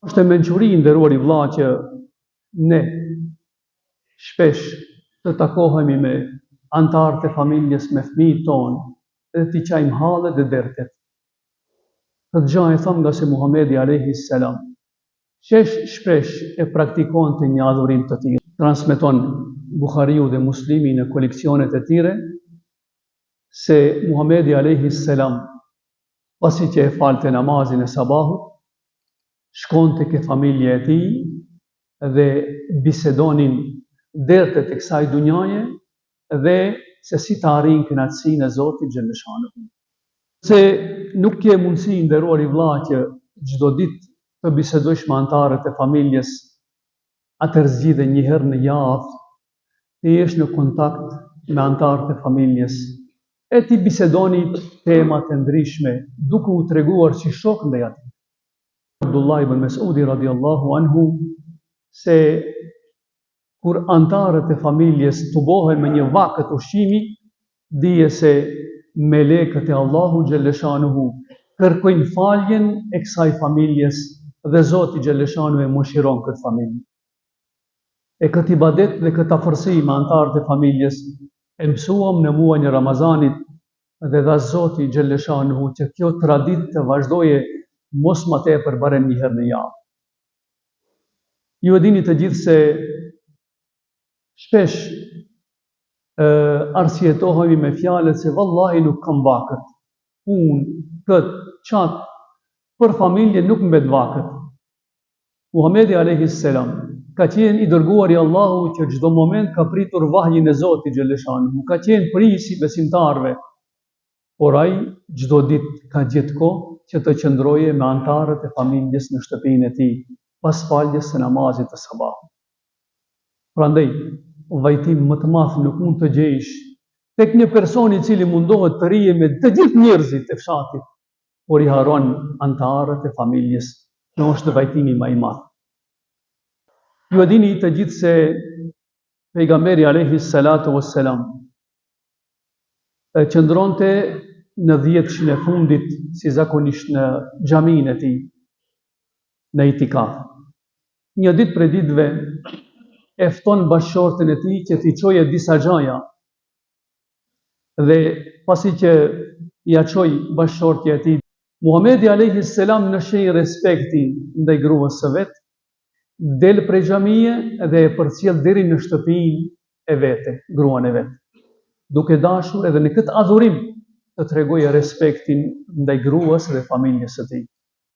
Është e mençuri nderuar i vëlla që ne shpesh të takohemi me antarët e familjes, me fëmijët tonë, dhe t'i qajmë hallet dhe dertet. Këtë gjë e tham nga se Muhamedi alayhi salam shpesh e praktikonte një adhurim të tillë. Transmeton Buhariu dhe Muslimi në koleksionet e tyre se Muhamedi alayhi salam pasi që e falte namazin e sabahut, shkonte ke familja e tij dhe bisedonin dertet e kësaj dunjaje dhe se si të arrin kënaqësinë e Zotit xhaleshanuhu. Se nuk ke mundësi nderuar i vëlla që çdo ditë të bisedosh me antarët e familjes, atëherë zgjidhe një herë në javë të jesh në kontakt me antarët e familjes e ti bisedoni temat e ndryshme duke u treguar si shok ndaj atij. Abdullah ibn Mesudi radiallahu anhu se kur antarët e familjes tubohen me një vakët ushqimi, dije se melekët e Allahu xhaleshanuhu kërkojnë faljen e kësaj familjes dhe Zoti xhaleshanuhu e mëshiron këtë familje. E këtë ibadet dhe këtë afërsi me antarët e familjes e mësuam në muajin e Ramazanit dhe dha Zoti xhaleshanuhu që kjo traditë të vazhdoje mos më tepër barem një herë në javë. Ju e dini të gjithë se shpesh arsyetohemi me fjalët se vallahi nuk kam vakët, këtë, qatë, për familje nuk mbet vakët. Muhamedi alayhi salam ka qenë i dërguar i Allahu që çdo moment ka pritur vahjin e Zotit xhaleshanuhu, ka qenë prisi besimtarëve, por ai çdo ditë ka gjetë kohë që të qëndroje me antarët e familjes në shtëpinë e tij pas faljes së namazit të sabahut. Prandaj, vajtim më të madh nuk mund të gjejsh tek një person i cili mundohet të rije me të gjithë njerëzit e fshatit, por i haron antarët e familjes. Kjo është vajtimi më i madh. Ju e dini të gjithë se pejgamberi alayhi salatu wassalam qëndronte në 10 e fundit si zakonisht në xhaminë e tij në itikaf. Një ditë prej ditëve e fton bashkëshorten e tij që t'i çoje disa gjaja dhe pasi që ja çoi bashkëshortja e tij, Muhamedi alayhi salam në shenjë respekti ndaj gruas së vet, del prej xhamie dhe e përcjell deri në shtëpinë e vete, gruan e vet, duke dashur edhe në këtë adhurim të tregojë respektin ndaj gruas dhe familjes së tij.